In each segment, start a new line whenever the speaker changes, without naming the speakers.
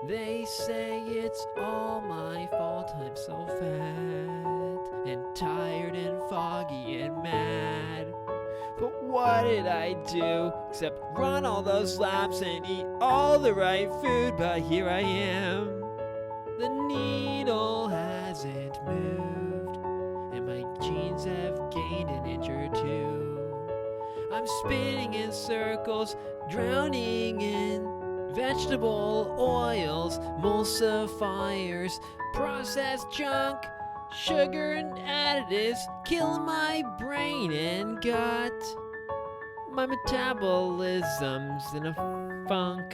They say it's all my fault, I'm so fat and tired and foggy and mad. But what did I do except run all those laps and eat all the right food? But here I am. The needle hasn't moved, and my jeans have gained an inch or two. I'm spinning in circles, drowning in vegetable oils, emulsifiers, processed junk, sugar and additives, killing my brain and gut. My metabolism's in a funk.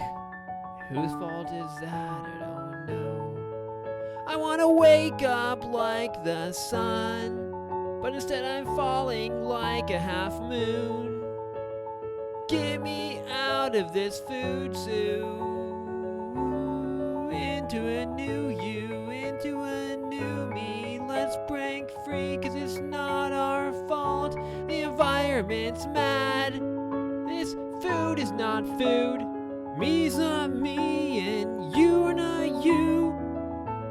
Whose fault is that? I don't know. I want to wake up like the sun, but instead I'm falling like a half moon. Get me out of this food zoo, into a new you, into a new me. Let's break free, cause it's not our fault. The environment's mad. This food is not food. Me's not me, and you are not you.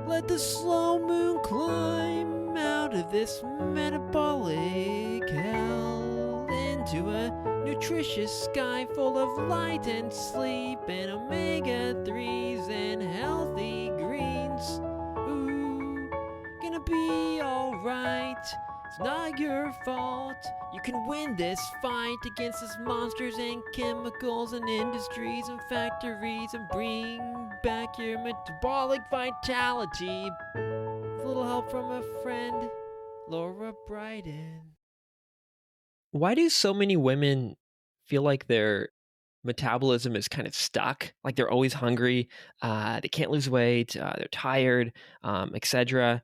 Let the slow moon climb out of this metabolic hell into a nutritious sky full of light and sleep and omega-3s and healthy greens. Ooh, gonna be alright. It's not your fault. You can win this fight against these monsters and chemicals and industries and factories and bring back your metabolic vitality. With a little help from a friend, Lara Briden.
Why do so many women feel like their metabolism is kind of stuck? Like they're always hungry, they can't lose weight, they're tired, etc.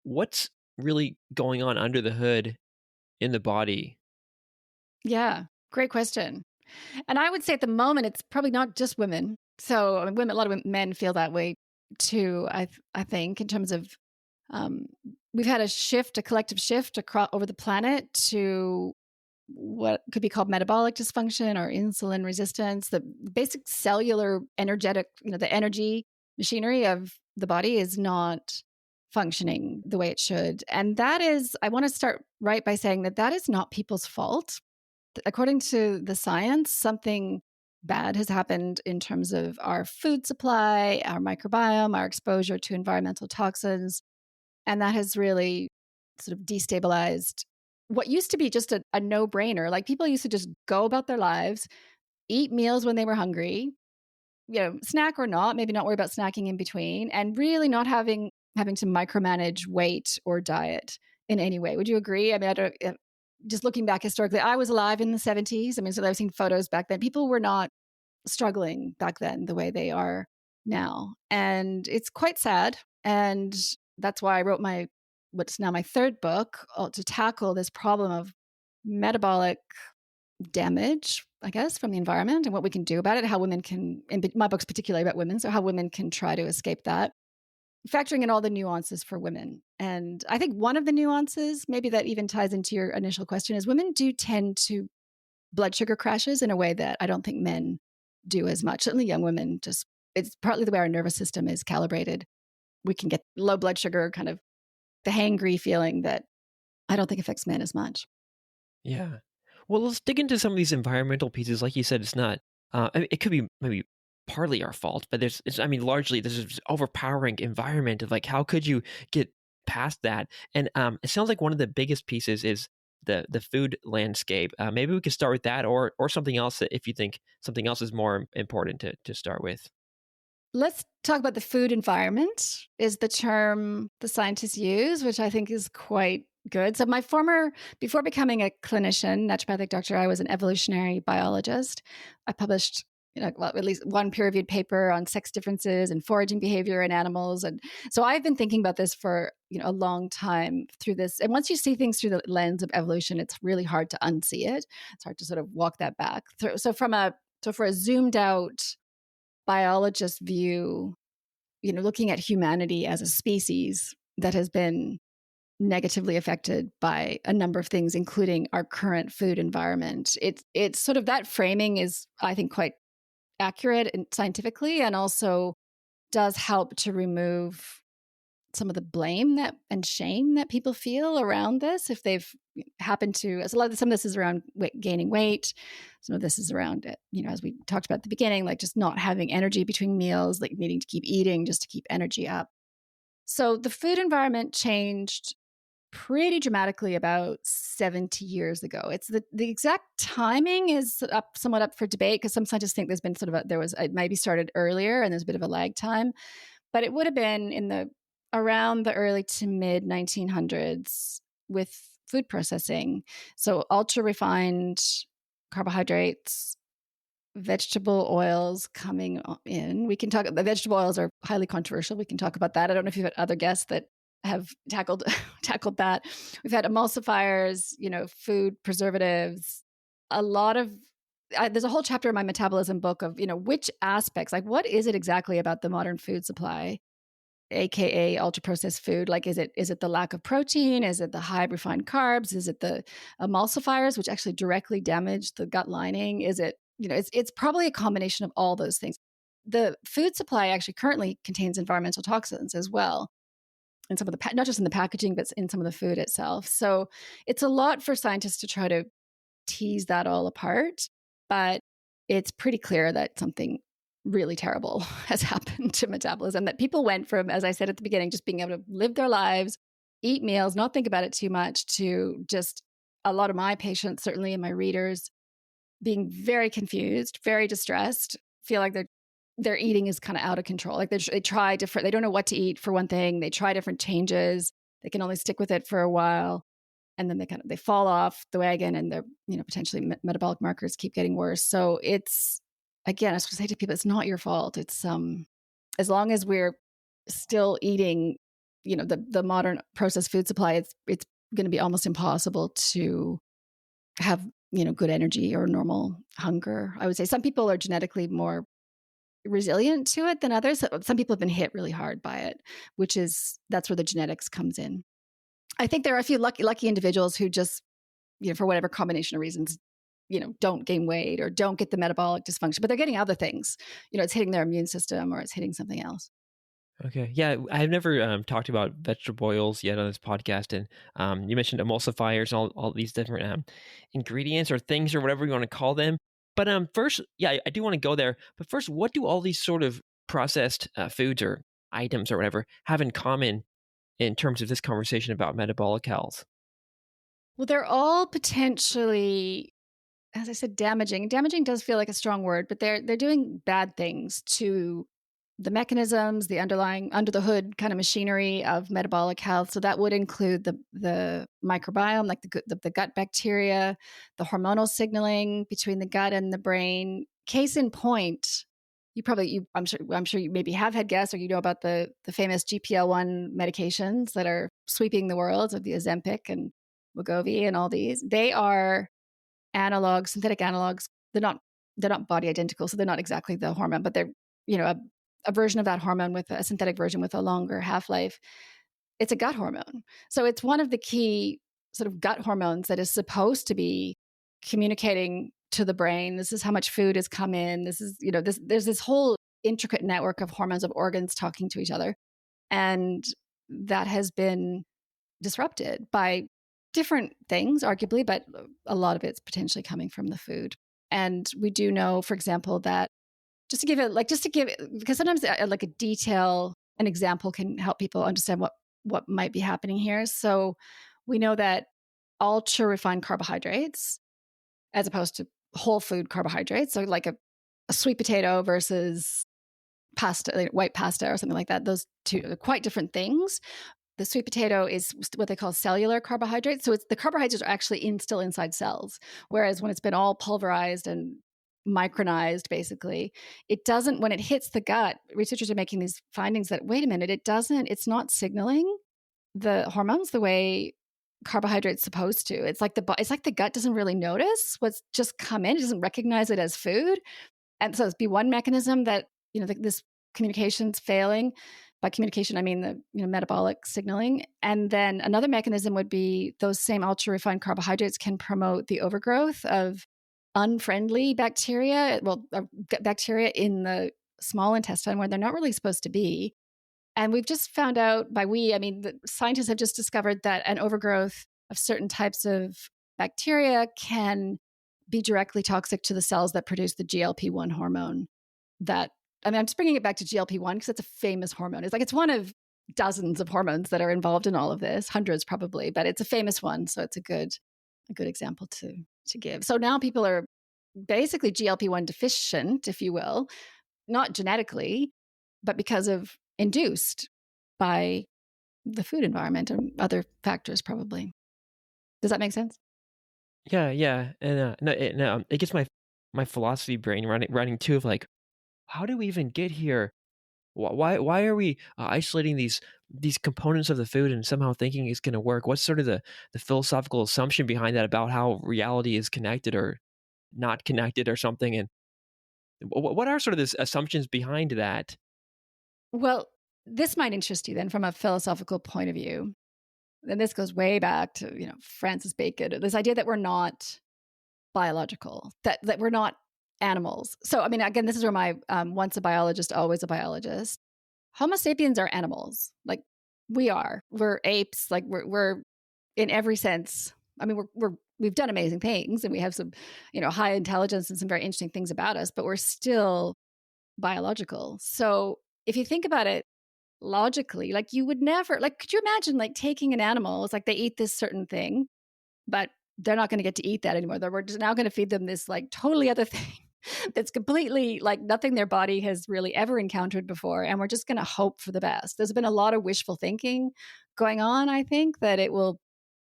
What's really going on under the hood in the body?
Yeah, great question. And I would say at the moment, it's probably not just women. So women, a lot of men feel that way too. I think in terms of we've had a collective shift across over the planet to what could be called metabolic dysfunction or insulin resistance. The basic cellular energetic, the energy machinery of the body is not functioning the way it should. And that is, I want to start right by saying that is not people's fault. According to the science, something bad has happened in terms of our food supply, our microbiome, our exposure to environmental toxins. And that has really sort of destabilized what used to be just a no-brainer. Like people used to just go about their lives, eat meals when they were hungry, snack or not, maybe not worry about snacking in between, and really not having to micromanage weight or diet in any way. Would you agree? I mean, just looking back historically, I was alive in the 70s. I mean, so I've seen photos back then. People were not struggling back then the way they are now. And it's quite sad. And that's why I wrote what's now my third book to tackle this problem of metabolic damage, I guess, from the environment and what we can do about it, how women can, in my book's particularly about women, so how women can try to escape that, factoring in all the nuances for women. And I think one of the nuances, maybe that even ties into your initial question, is women do tend to blood sugar crashes in a way that I don't think men do as much. Certainly young women, it's partly the way our nervous system is calibrated. We can get low blood sugar, kind of the hangry feeling that I don't think affects men as much.
Yeah. Well, let's dig into some of these environmental pieces. Like you said, it's not, it could be maybe partly our fault, but largely this is overpowering environment of like, how could you get past that? And it sounds like one of the biggest pieces is the food landscape. Maybe we could start with that or something else if you think something else is more important to start with.
Let's talk about the food environment is the term the scientists use, which I think is quite good. So before becoming a clinician, naturopathic doctor, I was an evolutionary biologist. I published at least one peer-reviewed paper on sex differences and foraging behavior in animals. And so I've been thinking about this for a long time through this. And once you see things through the lens of evolution, it's really hard to unsee it. It's hard to sort of walk that back. So for a zoomed out biologist view, looking at humanity as a species that has been negatively affected by a number of things, including our current food environment. It's sort of that framing is, I think, quite accurate and scientifically, and also does help to remove some of the blame that and shame that people feel around this if they've happened to, as some of this is around gaining weight, some of this is around it, as we talked about at the beginning, like just not having energy between meals, like needing to keep eating just to keep energy up. So the food environment changed pretty dramatically about 70 years ago. It's the exact timing is somewhat up for debate, because some scientists think there's been it maybe started earlier and there's a bit of a lag time, but it would have been around the early to mid 1900s with food processing. So ultra refined carbohydrates, vegetable oils coming in. We can talk, the vegetable oils are highly controversial. We can talk about that. I don't know if you've had other guests that have tackled that. We've had emulsifiers, food preservatives, a lot of there's a whole chapter in my metabolism book of, which aspects, like what is it exactly about the modern food supply, AKA ultra processed food? Like, is it the lack of protein? Is it the high refined carbs? Is it the emulsifiers, which actually directly damage the gut lining? Is it, it's probably a combination of all those things. The food supply actually currently contains environmental toxins as well. In some of the, not just in the packaging, but in some of the food itself. So it's a lot for scientists to try to tease that all apart, but it's pretty clear that something really terrible has happened to metabolism, that people went from, as I said at the beginning, just being able to live their lives, eat meals, not think about it too much, to just a lot of my patients, certainly and my readers, being very confused, very distressed, feel like their eating is kind of out of control. Like they try different, they don't know what to eat for one thing. They try different changes. They can only stick with it for a while. And then they fall off the wagon, and their, potentially metabolic markers keep getting worse. So it's, again, I was going to say to people, it's not your fault. It's, as long as we're still eating, the modern processed food supply, it's going to be almost impossible to have, good energy or normal hunger. I would say some people are genetically more resilient to it than others. Some people have been hit really hard by it, that's where the genetics comes in. I think there are a few lucky individuals who just, for whatever combination of reasons, don't gain weight or don't get the metabolic dysfunction, but they're getting other things. It's hitting their immune system or it's hitting something else.
Okay. Yeah, I've never talked about vegetable oils yet on this podcast. And you mentioned emulsifiers and all these different ingredients or things or whatever you want to call them. But first, yeah, I do want to go there. But first, what do all these sort of processed foods or items or whatever have in common in terms of this conversation about metabolic health?
Well, they're all potentially, as I said, damaging. Damaging does feel like a strong word, but they're doing bad things to the mechanisms, the underlying, under the hood kind of machinery of metabolic health. So that would include the microbiome, like the gut bacteria, the hormonal signaling between the gut and the brain. Case in point, I'm sure you maybe have had guests, or about the famous GLP-1 medications that are sweeping the world, of the Ozempic and Wegovy and all these. They are analogs, synthetic analogs. They're not body identical, so they're not exactly the hormone, but they're a version of that hormone, with a synthetic version with a longer half-life. It's a gut hormone. So it's one of the key sort of gut hormones that is supposed to be communicating to the brain. This is how much food has come in. This is, there's this whole intricate network of hormones, of organs talking to each other. And that has been disrupted by different things, arguably, but a lot of it's potentially coming from the food. And we do know, for example, that because sometimes like a detail, an example can help people understand what might be happening here. So we know that ultra refined carbohydrates, as opposed to whole food carbohydrates, so like a sweet potato versus pasta, like white pasta or something like that, those two are quite different things. The sweet potato is what they call cellular carbohydrates. So the carbohydrates are actually still inside cells. Whereas when it's been all pulverized and micronized, basically, it doesn't, when it hits the gut, researchers are making these findings that, wait a minute, it's not signaling the hormones the way carbohydrates supposed to. It's like the gut doesn't really notice what's just come in. It doesn't recognize it as food. And so it'd be one mechanism that, this communication's failing. By communication, I mean the metabolic signaling. And then another mechanism would be those same ultra refined carbohydrates can promote the overgrowth of unfriendly bacteria, bacteria in the small intestine where they're not really supposed to be. And we've just found out the scientists have just discovered that an overgrowth of certain types of bacteria can be directly toxic to the cells that produce the GLP-1 hormone. I'm just bringing it back to GLP-1 because it's a famous hormone. It's one of dozens of hormones that are involved in all of this, hundreds probably, but it's a famous one. So it's a good example to give. So now people are basically GLP-1 deficient, if you will, not genetically, but because of induced by the food environment and other factors probably. Does that make sense?
Yeah. And it gets my philosophy brain running too of like, how do we even get here? Why are we isolating these components of the food and somehow thinking it's going to work? What's sort of the philosophical assumption behind that about how reality is connected or not connected or something? And what are sort of the assumptions behind that?
Well, this might interest you then from a philosophical point of view. And this goes way back to, Francis Bacon, this idea that we're not biological, that we're not animals. So, again, this is where my once a biologist, always a biologist. Homo sapiens are animals. Like we're apes. Like we're in every sense. We've done amazing things and we have some, high intelligence and some very interesting things about us, but we're still biological. So if you think about it logically, like you would never, like, could you imagine like taking an animal? It's like they eat this certain thing, but they're not going to get to eat that anymore. We're just now going to feed them this like totally other thing that's completely like nothing their body has really ever encountered before. And we're just going to hope for the best. There's been a lot of wishful thinking going on, I think, that it will,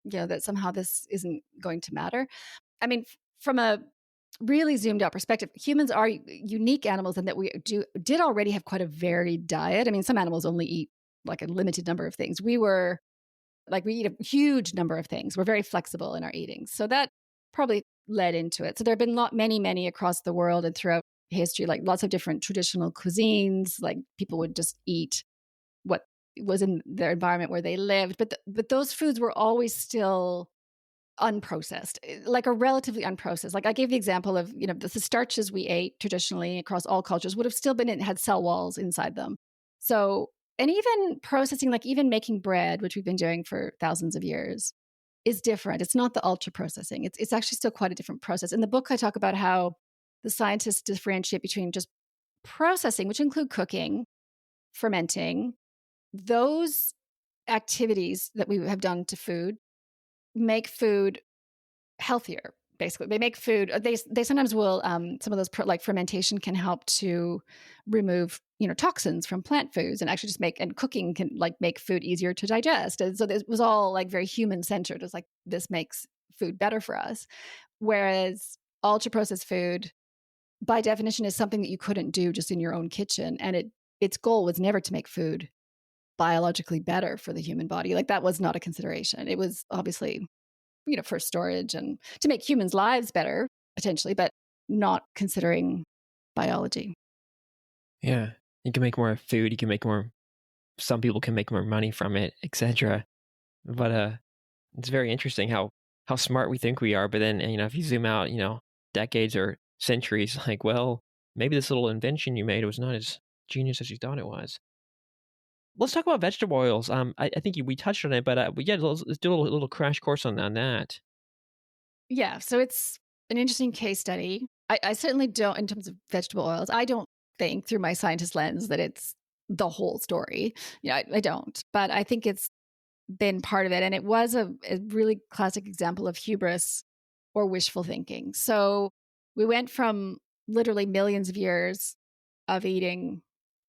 that somehow this isn't going to matter. From a really zoomed out perspective, humans are unique animals in that we did already have quite a varied diet. Some animals only eat like a limited number of things. We eat a huge number of things. We're very flexible in our eating. So that probably led into it. So there have been many across the world and throughout history, like lots of different traditional cuisines. Like people would just eat what was in their environment where they lived. But those foods were always still unprocessed, like a relatively unprocessed. Like I gave the example of, the starches we ate traditionally across all cultures would have still had cell walls inside them. So, and even processing, like even making bread, which we've been doing for thousands of years, is different. It's not the ultra processing. It's actually still quite a different process. In the book, I talk about how the scientists differentiate between just processing, which include cooking, fermenting, those activities that we have done to food make food healthier. Basically, they make food. They sometimes will. Some of those like fermentation can help to remove toxins from plant foods and actually just and cooking can like make food easier to digest. And so it was all like very human centered. It was like this makes food better for us. Whereas ultra processed food, by definition, is something that you couldn't do just in your own kitchen. And its goal was never to make food biologically better for the human body. Like that was not a consideration. It was obviously, for storage and to make humans' lives better potentially, but not considering biology.
Yeah. You can make more food. You can make more. Some people can make more money from it, etc. But it's very interesting how smart we think we are. But then if you zoom out, decades or centuries, like, well, maybe this little invention you made was not as genius as you thought it was. Let's talk about vegetable oils. I think we touched on it, but let's do a little crash course on that.
Yeah, so it's an interesting case study. I certainly don't, in terms of vegetable oils, I don't think through my scientist lens that it's the whole story. I don't, but I think it's been part of it. And it was a really classic example of hubris or wishful thinking. So we went from literally millions of years of eating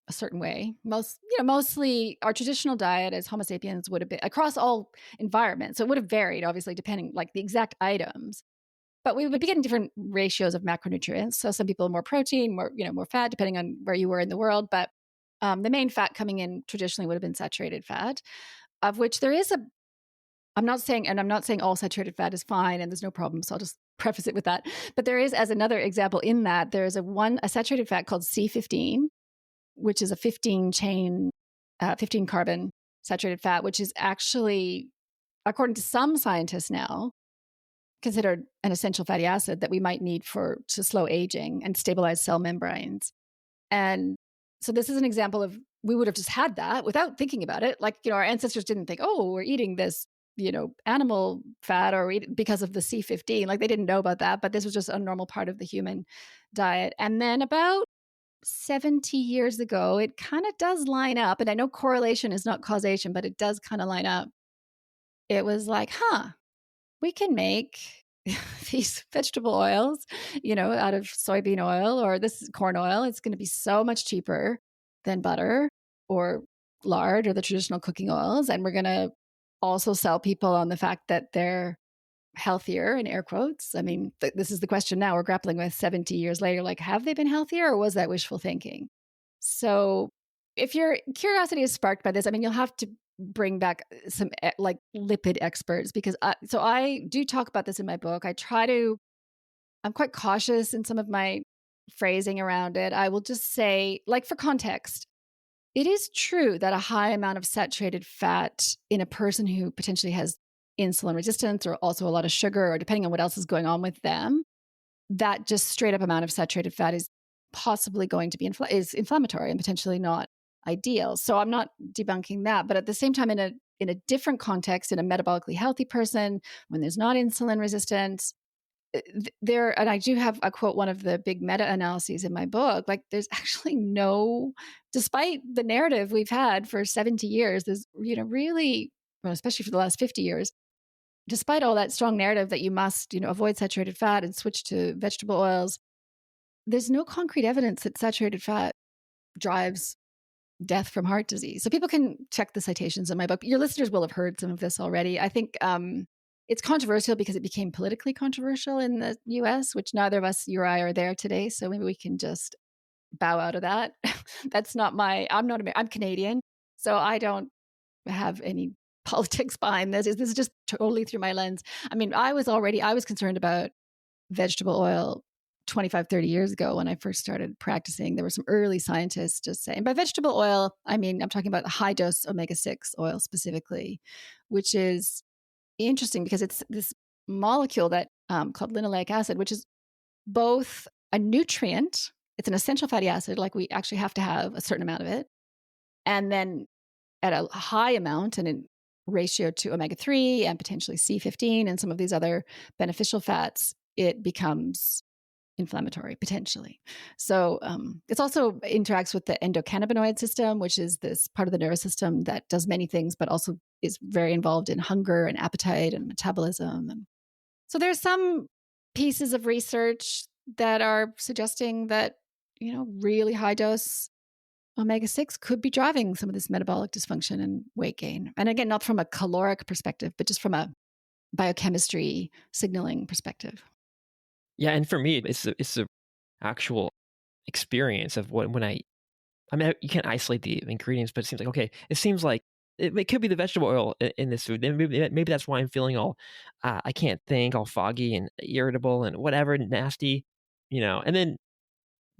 a certain way. Mostly our traditional diet as Homo sapiens would have been across all environments. So it would have varied, obviously, depending like the exact items. But we would be getting different ratios of macronutrients. So some people more protein, more fat, depending on where you were in the world. But the main fat coming in traditionally would have been saturated fat, of which there is I'm not saying all saturated fat is fine and there's no problem. So I'll just preface it with that. But there is, as another example in that, there is a saturated fat called C15, which is a 15 carbon saturated fat, which is actually, according to some scientists now, considered an essential fatty acid that we might need to slow aging and stabilize cell membranes. And So this is an example of, we would have just had that without thinking about it. Like, our ancestors didn't think, oh, we're eating this, animal fat or because of the C15. Like, they didn't know about that, but this was just a normal part of the human diet. And then about 70 years ago, it kind of does line up. And I know correlation is not causation, but it does kind of line up. It was like, we can make these vegetable oils, out of soybean oil or this corn oil. It's going to be so much cheaper than butter or lard or the traditional cooking oils. And we're going to also sell people on the fact that they're healthier, in air quotes. I mean, this is the question now we're grappling with 70 years later. Like, have they been healthier, or was that wishful thinking? So if your curiosity is sparked by this, I mean, you'll have to bring back some like lipid experts, because I do talk about this in my book. I'm quite cautious in some of my phrasing around it. I will just say, like, for context, it is true that a high amount of saturated fat in a person who potentially has insulin resistance or also a lot of sugar, or depending on what else is going on with them, that just straight up amount of saturated fat is possibly going to be is inflammatory and potentially not ideal. So I'm not debunking that, but at the same time, in a different context, in a metabolically healthy person, when there's not insulin resistance, and I quote one of the big meta-analyses in my book, like, there's actually despite the narrative we've had for 70 years, there's, really, well, especially for the last 50 years, despite all that strong narrative that you must, avoid saturated fat and switch to vegetable oils, there's no concrete evidence that saturated fat drives death from heart disease. So people can check the citations in my book. Your listeners will have heard some of this already. I think it's controversial because it became politically controversial in the US, which neither of us, you or I, are there today. So maybe we can just bow out of that. That's not I'm Canadian, so I don't have any politics behind this. This is just totally through my lens. I mean, I was concerned about vegetable oil 25, 30 years ago when I first started practicing. There were some early scientists just saying, by vegetable oil, I mean, I'm talking about the high dose omega-6 oil specifically, which is interesting because it's this molecule that called linoleic acid, which is both a nutrient, it's an essential fatty acid, like we actually have to have a certain amount of it, and then at a high amount and in ratio to omega-3 and potentially C15 and some of these other beneficial fats, it becomes inflammatory potentially. So it also interacts with the endocannabinoid system, which is this part of the nervous system that does many things, but also is very involved in hunger and appetite and metabolism. And so there's some pieces of research that are suggesting that, really high dose omega-6 could be driving some of this metabolic dysfunction and weight gain. And again, not from a caloric perspective, but just from a biochemistry signaling perspective.
Yeah, and for me, it's the actual experience of when I mean, you can't isolate the ingredients, but it seems like, okay, it seems like it could be the vegetable oil in this food. And maybe that's why I'm feeling all, I can't think, all foggy and irritable and whatever, nasty, And then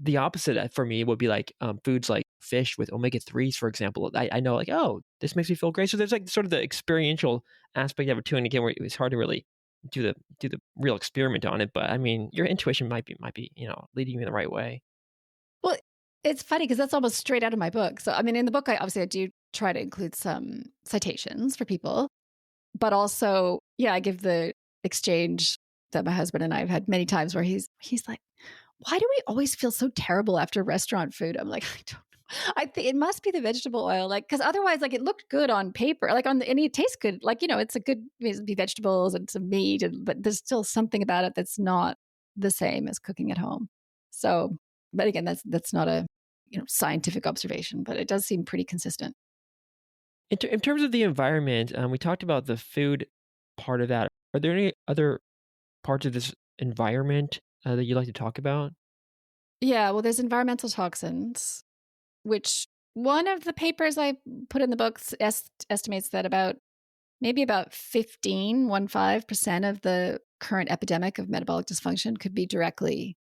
the opposite for me would be like foods like fish with omega-3s, for example. I know, like, oh, this makes me feel great. So there's like sort of the experiential aspect of it too. And again, where it's hard to really do the real experiment on it. But I mean, your intuition might be leading you in the right way.
Well, it's funny because that's almost straight out of my book. So I mean, in the book, I do try to include some citations for people, but also, I give the exchange that my husband and I have had many times where he's like, why do we always feel so terrible after restaurant food? I'm like, I don't know. I think it must be the vegetable oil, like, because otherwise, like, it looked good on paper, like and it tastes good, like, it's it'd be vegetables and some meat, but there's still something about it that's not the same as cooking at home. So, but again, that's not a scientific observation, but it does seem pretty consistent.
In terms of the environment, we talked about the food part of that. Are there any other parts of this environment that you'd like to talk about?
Yeah, well, there's environmental toxins, which one of the papers I put in the books estimates that maybe about 15% of the current epidemic of metabolic dysfunction could be directly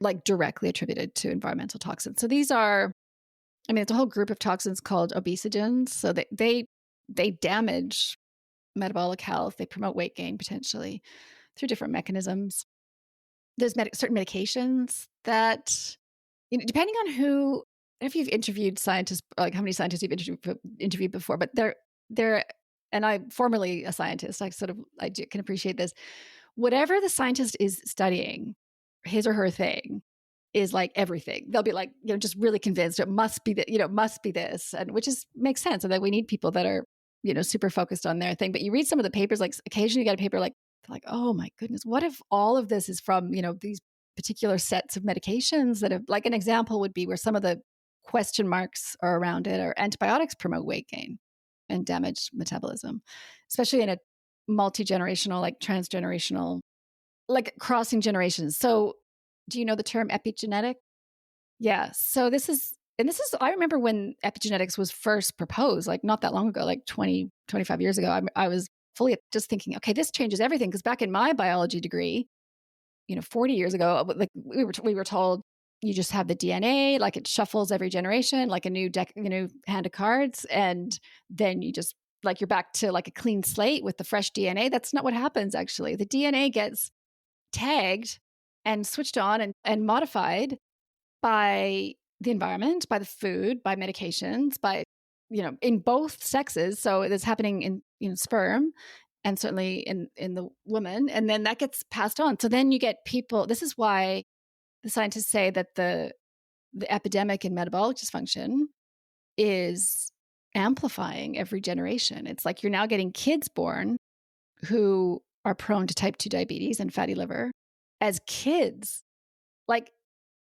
attributed to environmental toxins. So these are, it's a whole group of toxins called obesogens. So they damage metabolic health. They promote weight gain potentially through different mechanisms. There's certain medications that, depending on who if you've interviewed scientists, like how many scientists you've interviewed before, but they're, and I'm formerly a scientist. Can appreciate this. Whatever the scientist is studying, his or her thing is like everything. They'll be like, just really convinced it must be that, it must be this, and which makes sense. And that we need people that are, super focused on their thing. But you read some of the papers, like occasionally you get a paper like, oh my goodness, what if all of this is from, these particular sets of medications that have, like an example would be where some of the question marks are around it are antibiotics promote weight gain and damage metabolism, especially in a multi-generational, like transgenerational, like crossing generations. So do you know the term epigenetic? Yeah. So this is, I remember when epigenetics was first proposed, like not that long ago, like 20, 25 years ago, I was fully just thinking, okay, this changes everything. Because back in my biology degree, 40 years ago, like we were told you just have the DNA, like it shuffles every generation, like a new deck, hand of cards. And then you just, like, you're back to like a clean slate with the fresh DNA. That's not what happens, actually. The DNA gets tagged and switched on and modified by the environment, by the food, by medications, by, in both sexes. So it's happening in sperm and certainly in the woman. And then that gets passed on. So then you get people, this is why the scientists say that the epidemic in metabolic dysfunction is amplifying every generation. It's like you're now getting kids born who are prone to type 2 diabetes and fatty liver as kids. Like,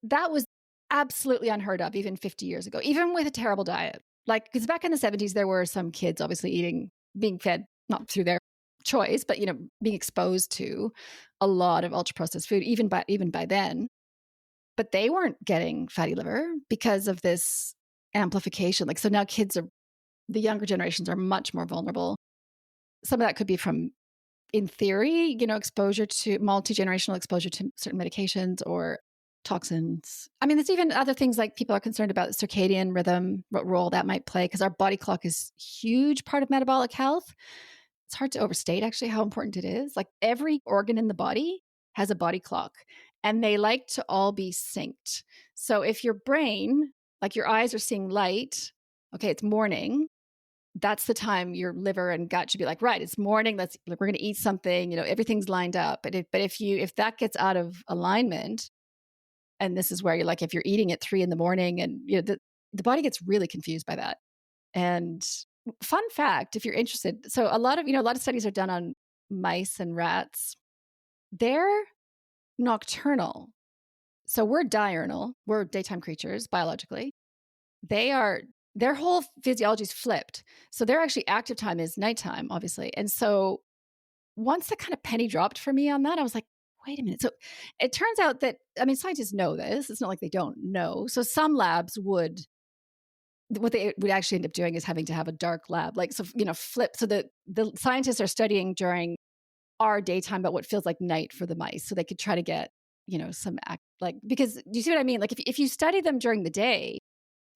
that was absolutely unheard of even 50 years ago, even with a terrible diet. Like, because back in the 70s, there were some kids obviously being fed, not through their choice, but, being exposed to a lot of ultra processed food, even by then. But they weren't getting fatty liver because of this amplification. Like, so now the younger generations are much more vulnerable. Some of that could be from, in theory, exposure to multi-generational exposure to certain medications or toxins. I mean, there's even other things, like people are concerned about circadian rhythm, what role that might play, because our body clock is a huge part of metabolic health. It's hard to overstate actually how important it is. Like, every organ in the body has a body clock, and they like to all be synced. So if your brain, like your eyes are seeing light, okay, it's morning, that's the time your liver and gut should be like, right, it's morning, we're going to eat something, everything's lined up. But if that gets out of alignment, and this is where you're like, if you're eating at 3 a.m. and the body gets really confused by that. And fun fact, if you're interested, so a lot of studies are done on mice and rats. They're nocturnal. So we're diurnal. We're daytime creatures biologically. Their whole physiology is flipped. So their actually active time is nighttime, obviously. And so once the kind of penny dropped for me on that, I was like, wait a minute. So it turns out that, scientists know this. It's not like they don't know. So some labs what they would actually end up doing is having to have a dark lab, like, so, flip. So the scientists are studying during our daytime, but what feels like night for the mice. So they could try to get, some because do you see what I mean? Like, if you study them during the day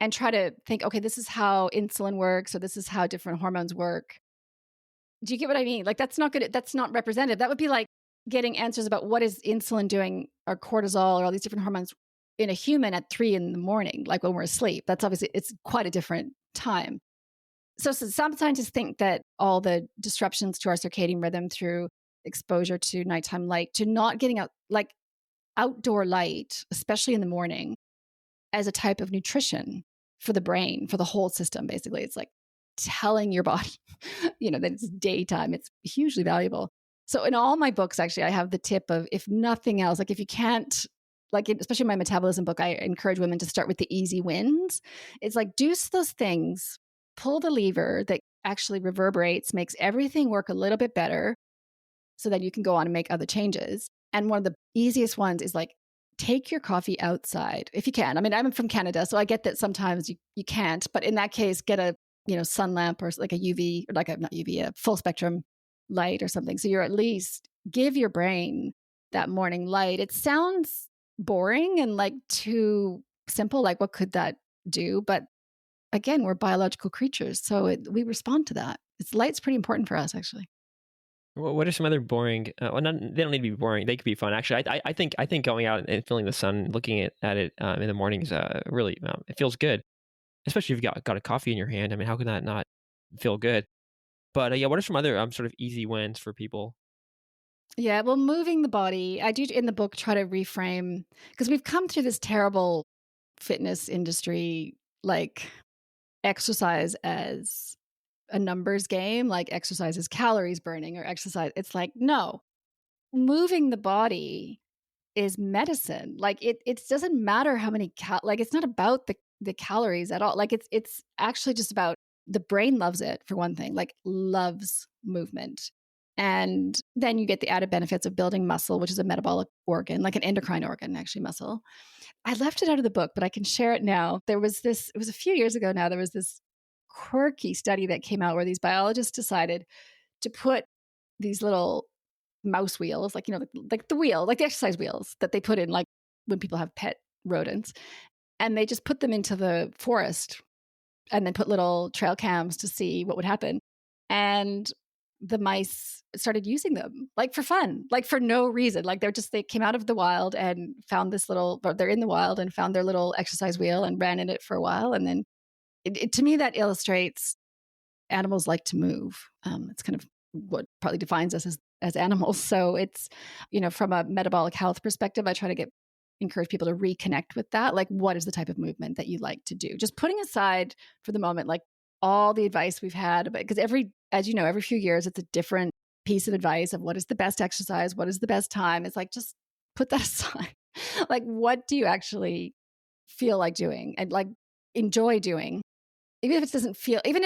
and try to think, okay, this is how insulin works, or this is how different hormones work. Do you get what I mean? Like, that's not good. That's not representative. That would be like getting answers about what is insulin doing, or cortisol, or all these different hormones in a human at 3 a.m, like when we're asleep. That's obviously, it's quite a different time. So some scientists think that all the disruptions to our circadian rhythm through exposure to nighttime light, to not getting out, like outdoor light, especially in the morning, as a type of nutrition for the brain, for the whole system, basically. It's like telling your body, that it's daytime. It's hugely valuable. So in all my books, actually, I have the tip of, if nothing else, like if you can't, like especially in my metabolism book, I encourage women to start with the easy wins. It's like, do those things, pull the lever that actually reverberates, makes everything work a little bit better, so that you can go on and make other changes. And one of the easiest ones is like, take your coffee outside if you can. I'm from Canada, so I get that sometimes you can't, but in that case, get a sun lamp, or like a UV, or not UV, a full spectrum light or something. So you're at least give your brain that morning light. It sounds boring and like too simple. Like, what could that do? But again, we're biological creatures, so we respond to that. Light's pretty important for us, actually.
What are some other boring? Well, not, they don't need to be boring. They could be fun. Actually, I think going out and feeling the sun, looking at it in the morning is really it feels good, especially if you've got a coffee in your hand. I mean, how can that not feel good? But yeah, what are some other sort of easy wins for people?
Yeah, well, moving the body, I do in the book try to reframe because we've come through this terrible fitness industry, like exercise as a numbers game, like exercise is calories burning or exercise. It's like, no, moving the body is medicine. Like it doesn't matter how many like it's not about the calories at all. Like it's actually just about the brain loves it for one thing, like loves movement. And then you get the added benefits of building muscle, which is a metabolic organ, like an endocrine organ, actually muscle. I left it out of the book, but I can share it now. There was this, it was a few years ago now, there was this quirky study that came out where these biologists decided to put these little mouse wheels, like, like the wheel, like the exercise wheels that they put in, like when people have pet rodents. And they just put them into the forest and then put little trail cams to see what would happen. And the mice started using them like for fun, like for no reason. Like they came out of the wild and found this little, or they're in the wild and found their little exercise wheel and ran in it for a while. And then to me, that illustrates animals like to move. It's kind of what probably defines us as animals. So it's, from a metabolic health perspective, I try to encourage people to reconnect with that. Like, what is the type of movement that you like to do? Just putting aside for the moment, like all the advice we've had, because as you know, every few years, it's a different piece of advice of what is the best exercise, what is the best time. It's like, just put that aside. Like, what do you actually feel like doing and like enjoy doing? Even if it doesn't feel, even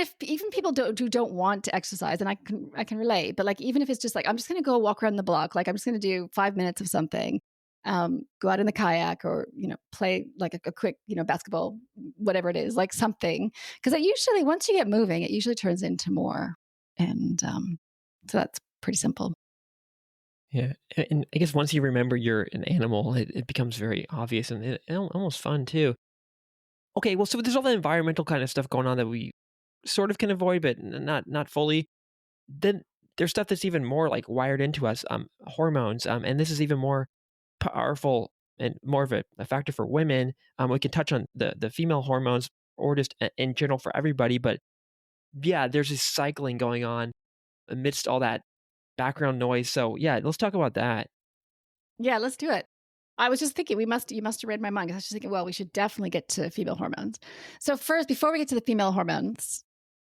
people don't want to exercise, and I can relate, but like even if it's just like I'm just going to go walk around the block, like I'm just going to do 5 minutes of something, go out in the kayak or play like a quick basketball, whatever it is, like something, because it usually once you get moving, it usually turns into more, and so that's pretty simple.
Yeah, and I guess once you remember you're an animal, it becomes very obvious and almost fun too. Okay, well, so there's all the environmental kind of stuff going on that we sort of can avoid, but not fully. Then there's stuff that's even more like wired into us, hormones, and this is even more powerful and more of a factor for women. We can touch on the female hormones or just in general for everybody, but yeah, there's this cycling going on amidst all that background noise. So yeah, let's talk about that.
Yeah, let's do it. I was just thinking you must have read my mind, because I was just thinking, well, we should definitely get to female hormones. So first, before we get to the female hormones,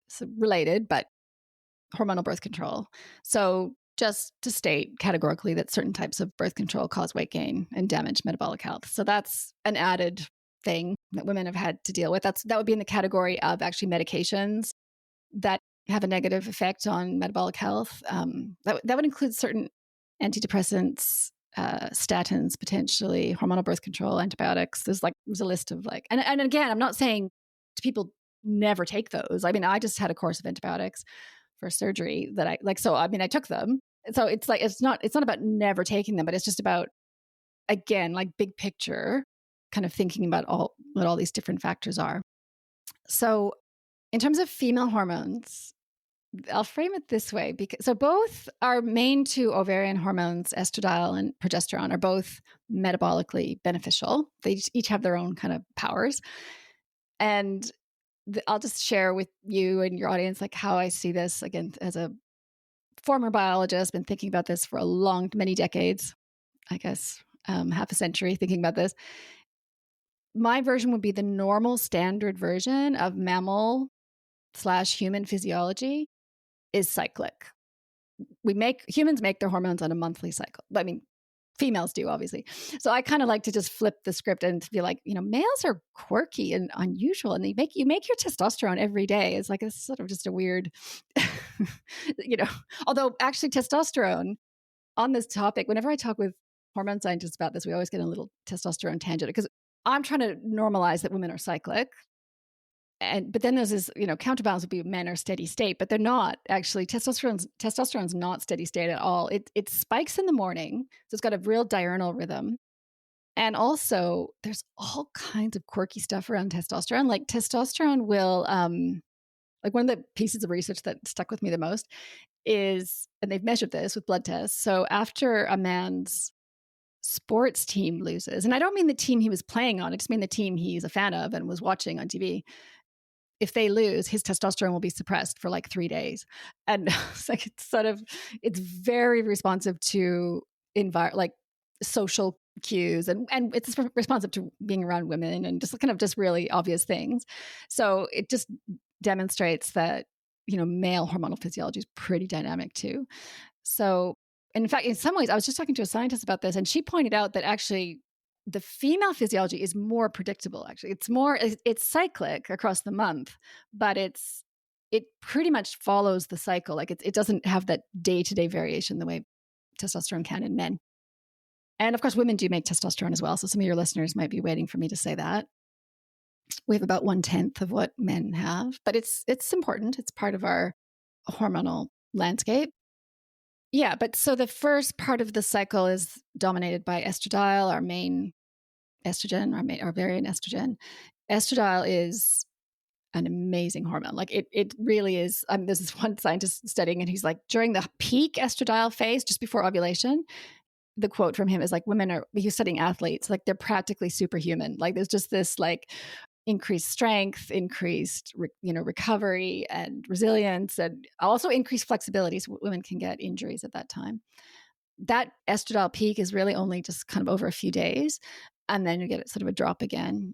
so related, but hormonal birth control. So just to state categorically that certain types of birth control cause weight gain and damage metabolic health. So that's an added thing that women have had to deal with. That would be in the category of actually medications that have a negative effect on metabolic health. That would include certain antidepressants, statins, potentially hormonal birth control, antibiotics. There's a list of and again, I'm not saying to people never take those. I mean, I just had a course of antibiotics for surgery that I took them. So it's like, it's not about never taking them, but it's just about, again, like big picture, kind of thinking about what all these different factors are. So in terms of female hormones, I'll frame it this way, so both our main two ovarian hormones, estradiol and progesterone, are both metabolically beneficial. They each have their own kind of powers. And I'll just share with you and your audience like how I see this, again, as a former biologist, been thinking about this for many decades, I guess, half a century thinking about this. My version would be the normal standard version of mammal/human physiology is cyclic. Humans make their hormones on a monthly cycle. I mean, females do, obviously. So I kind of like to just flip the script and be like, males are quirky and unusual, and you make your testosterone every day. It's sort of just a weird, although actually testosterone, on this topic, whenever I talk with hormone scientists about this, we always get a little testosterone tangent, because I'm trying to normalize that women are cyclic. But then there's this, counterbalance would be men are steady state, but they're not actually. Testosterone's not steady state at all. It spikes in the morning, so it's got a real diurnal rhythm. And also, there's all kinds of quirky stuff around testosterone. Like testosterone will Like one of the pieces of research that stuck with me the most is, and they've measured this with blood tests. So after a man's sports team loses, and I don't mean the team he was playing on, I just mean the team he's a fan of and was watching on TV. If they lose, his testosterone will be suppressed for like 3 days. And it's very responsive to like social cues, and it's responsive to being around women and just kind of just really obvious things. So it just demonstrates that, male hormonal physiology is pretty dynamic too. So in fact, in some ways, I was just talking to a scientist about this, and she pointed out that actually the female physiology is more predictable. Actually, it's cyclic across the month, but it pretty much follows the cycle. Like it doesn't have that day-to-day variation the way testosterone can in men. And of course, women do make testosterone as well. So some of your listeners might be waiting for me to say that. We have about 1/10 of what men have, but it's important. It's part of our hormonal landscape. Yeah, but so the first part of the cycle is dominated by estradiol, our main estrogen, our ovarian estrogen. Estradiol is an amazing hormone. Like it really is. There's this one scientist studying, and he's like, during the peak estradiol phase, just before ovulation, the quote from him is like, he's studying athletes, like they're practically superhuman. Like there's just this like increased strength, increased recovery and resilience, and also increased flexibility. So women can get injuries at that time. That estradiol peak is really only just kind of over a few days, and then you get sort of a drop again.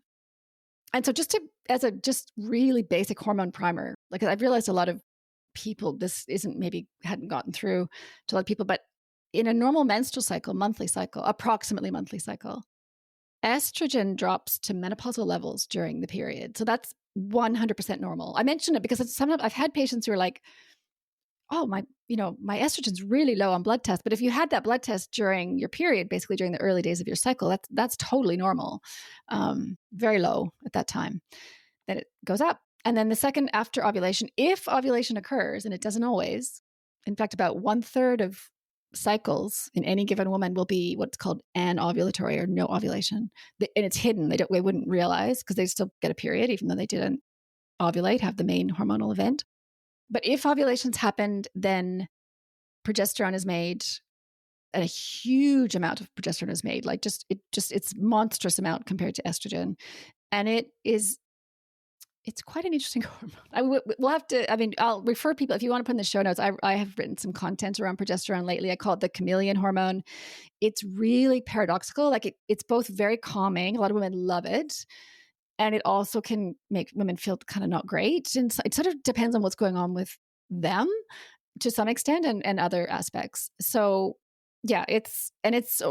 And so as a really basic hormone primer, like I've realized a lot of people, this hadn't gotten through to a lot of people, but in a normal menstrual cycle, approximately monthly cycle, estrogen drops to menopausal levels during the period. So that's 100% normal. I mention it because sometimes I've had patients who are like, oh, my estrogen's really low on blood tests. But if you had that blood test during your period, basically during the early days of your cycle, that's totally normal. Very low at that time. Then it goes up. And then the second after ovulation, if ovulation occurs, and it doesn't always, in fact, about 1/3 of cycles in any given woman will be what's called anovulatory or no ovulation. And it's hidden. They wouldn't realize because they still get a period, even though they didn't ovulate, have the main hormonal event. But if ovulations happened, then progesterone is made, and a huge amount of progesterone is made. Like it's monstrous amount compared to estrogen. And it's quite an interesting hormone. I'll refer people, if you want to put in the show notes, I have written some content around progesterone lately. I call it the chameleon hormone. It's really paradoxical. Like it's both very calming. A lot of women love it. And it also can make women feel kind of not great. And it sort of depends on what's going on with them to some extent and other aspects. So yeah, it's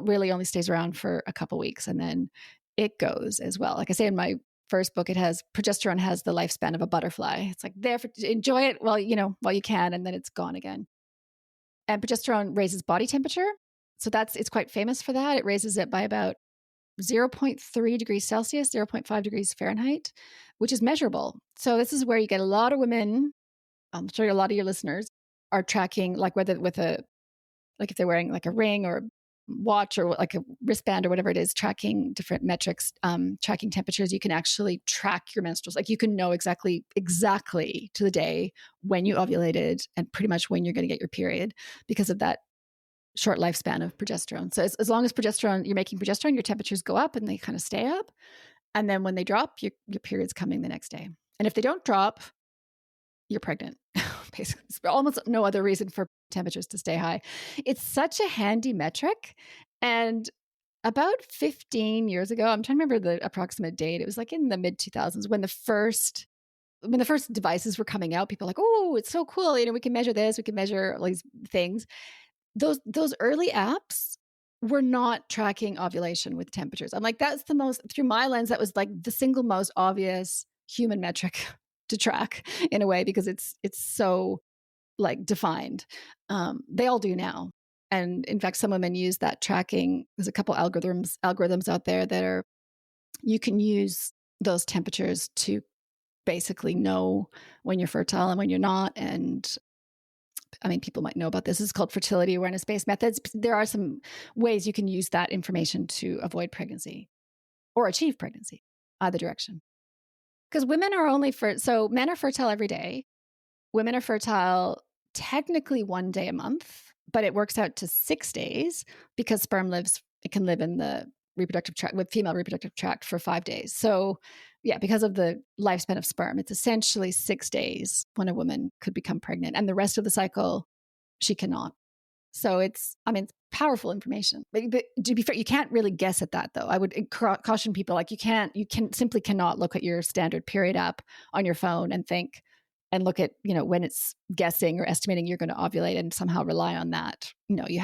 really only stays around for a couple weeks and then it goes as well. Like I say in my first book, progesterone has the lifespan of a butterfly. It's like enjoy it while you can, and then it's gone again. And progesterone raises body temperature. So it's quite famous for that. It raises it by about 0.3 degrees Celsius, 0.5 degrees Fahrenheit, which is measurable. So this is where you get a lot of women, I'm sure a lot of your listeners are tracking, like whether if they're wearing like a ring or watch or like a wristband or whatever it is, tracking different metrics, tracking temperatures, you can actually track your menstruals. Like you can know exactly to the day when you ovulated and pretty much when you're going to get your period because of that short lifespan of progesterone. So as long as you're making progesterone, your temperatures go up and they kind of stay up. And then when they drop, your period's coming the next day. And if they don't drop, you're pregnant. Basically, there's almost no other reason for temperatures to stay high. It's such a handy metric. And about 15 years ago, I'm trying to remember the approximate date. It was like in the mid 2000s when the first devices were coming out. People were like, oh, it's so cool. We can measure this. We can measure all these things. Those early apps were not tracking ovulation with temperatures. I'm like, that's the most, through my lens, that was like the single most obvious human metric to track in a way because it's so like defined. They all do now. And in fact, some women use that tracking. There's a couple algorithms out there that you can use those temperatures to basically know when you're fertile and when you're not. And I mean, people might know about this. It's called fertility awareness-based methods. There are some ways you can use that information to avoid pregnancy or achieve pregnancy, either direction. Because women are so men are fertile every day. women are fertile technically 1 day a month, but it works out to 6 days because it can live in the reproductive tract with female reproductive tract for 5 days. So yeah, because of the lifespan of sperm, it's essentially 6 days when a woman could become pregnant, and the rest of the cycle she cannot. So it's powerful information. But to be fair, you can't really guess at that, though. I would caution people, like, you simply cannot look at your standard period app on your phone and think and look at, when it's guessing or estimating you're going to ovulate and somehow rely on that. No, you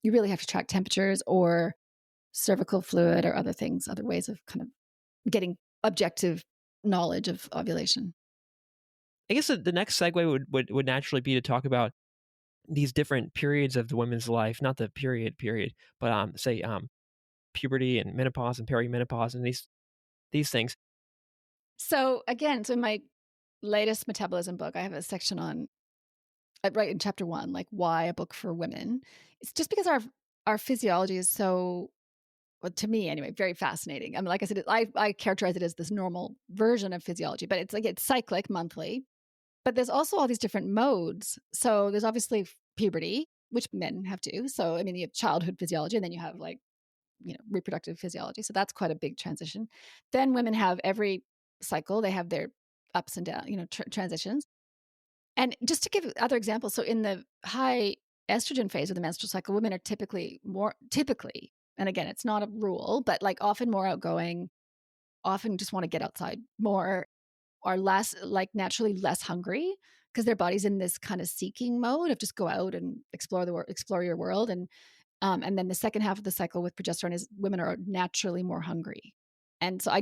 really have to track temperatures or cervical fluid or other things, other ways of kind of getting objective knowledge of ovulation.
I guess the next segue would naturally be to talk about these different periods of the woman's life, not the period, but say puberty and menopause and perimenopause and these things.
So again, in my latest metabolism book, I have a section on, right in chapter 1, like why a book for women. It's just because our physiology is so, well, to me anyway, very fascinating. I mean, like I said, I characterize it as this normal version of physiology, but it's cyclic, monthly. But there's also all these different modes. So there's obviously puberty, which men have too. So, you have childhood physiology, and then you have reproductive physiology. So that's quite a big transition. Then women have every cycle, they have their ups and downs, transitions. And just to give other examples, so in the high estrogen phase of the menstrual cycle, women are typically, and again, it's not a rule, but often more outgoing, often just want to get outside more, are less, naturally less hungry because their body's in this kind of seeking mode of just go out and explore your world. And then the second half of the cycle with progesterone is women are naturally more hungry. And so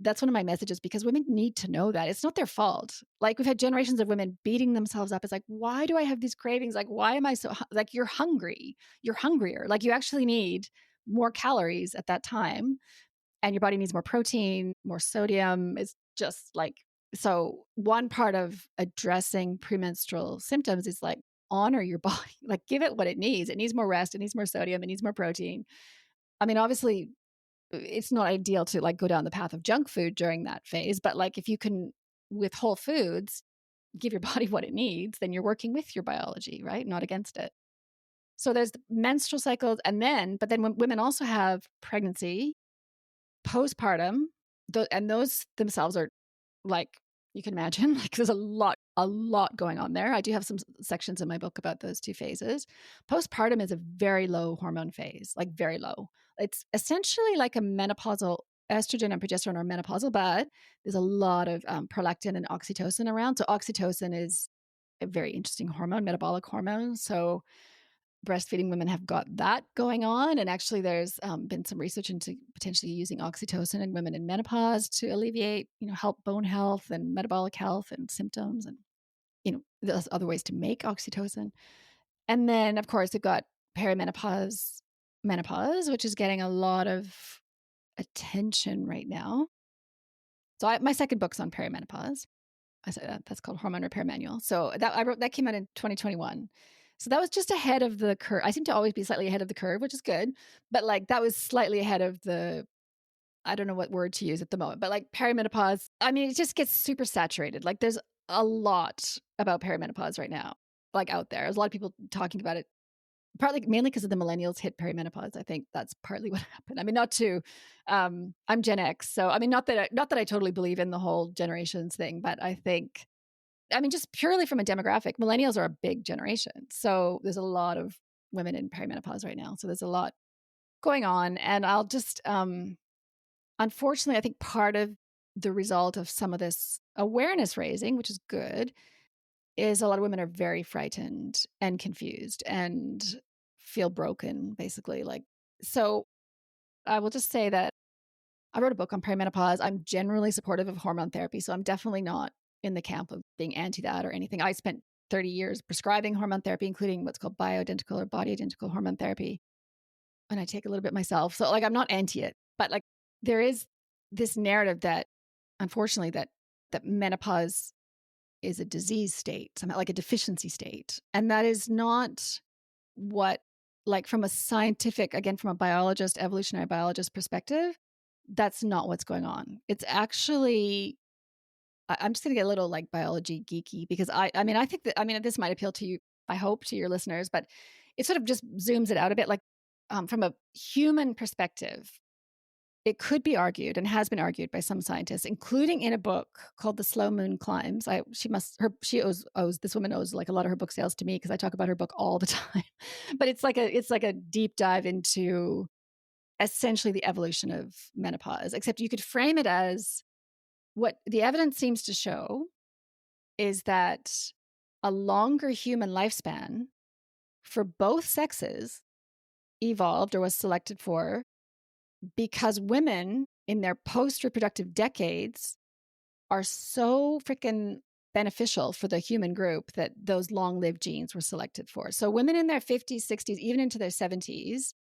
that's one of my messages, because women need to know that it's not their fault. We've had generations of women beating themselves up. It's why do I have these cravings? Why am I so, you're hungry, you're hungrier. You actually need more calories at that time, and your body needs more protein, more sodium. It's just so one part of addressing premenstrual symptoms is honor your body, give it what it needs. It needs more rest. It needs more sodium. It needs more protein. Obviously it's not ideal to go down the path of junk food during that phase, but if you can, with whole foods, give your body what it needs, then you're working with your biology, right? Not against it. So there's the menstrual cycles, but then when women also have pregnancy, postpartum, and those themselves are you can imagine, there's a lot going on there. I do have some sections in my book about those two phases. Postpartum is a very low hormone phase, very low. It's essentially like a menopausal. Estrogen and progesterone are menopausal, but there's a lot of prolactin and oxytocin around. So oxytocin is a very interesting hormone, metabolic hormone. So breastfeeding women have got that going on. And actually there's been some research into potentially using oxytocin in women in menopause to alleviate, help bone health and metabolic health and symptoms, and, there's other ways to make oxytocin. And then of course we've got perimenopause, menopause, which is getting a lot of attention right now. So my second book's on perimenopause. I said that's called Hormone Repair Manual. So that came out in 2021. So that was just ahead of the curve. I seem to always be slightly ahead of the curve, which is good. But that was slightly ahead of I don't know what word to use at the moment, but perimenopause, it just gets super saturated. There's a lot about perimenopause right now, out there. There's a lot of people talking about it, mainly because of the millennials hit perimenopause. I think that's partly what happened. I'm Gen X. So, not that I totally believe in the whole generations thing, but I think, just purely from a demographic, millennials are a big generation. So there's a lot of women in perimenopause right now. So there's a lot going on. And I'll just, unfortunately, I think part of the result of some of this awareness raising, which is good, is a lot of women are very frightened and confused and feel broken, basically. So I will just say that I wrote a book on perimenopause. I'm generally supportive of hormone therapy. So I'm definitely not in the camp of being anti that or anything. I spent 30 years prescribing hormone therapy, including what's called bioidentical or body identical hormone therapy. And I take a little bit myself. So I'm not anti it, but there is this narrative that, unfortunately, that menopause is a disease state, somehow a deficiency state. And that is not what, from a scientific, again, from a biologist, evolutionary biologist perspective, that's not what's going on. It's actually I'm just going to get a little like biology geeky because I mean, I think that, I mean, this might appeal to you, I hope, to your listeners, but it sort of just zooms it out a bit. Like from a human perspective, it could be argued and has been argued by some scientists, including in a book called The Slow Moon Climbs. This woman owes like a lot of her book sales to me because I talk about her book all the time. But it's like a deep dive into essentially the evolution of menopause, except you could frame it as what the evidence seems to show is that a longer human lifespan for both sexes evolved or was selected for because women in their post-reproductive decades are so freaking beneficial for the human group that those long-lived genes were selected for. So women in their 50s, 60s, even into their 70s,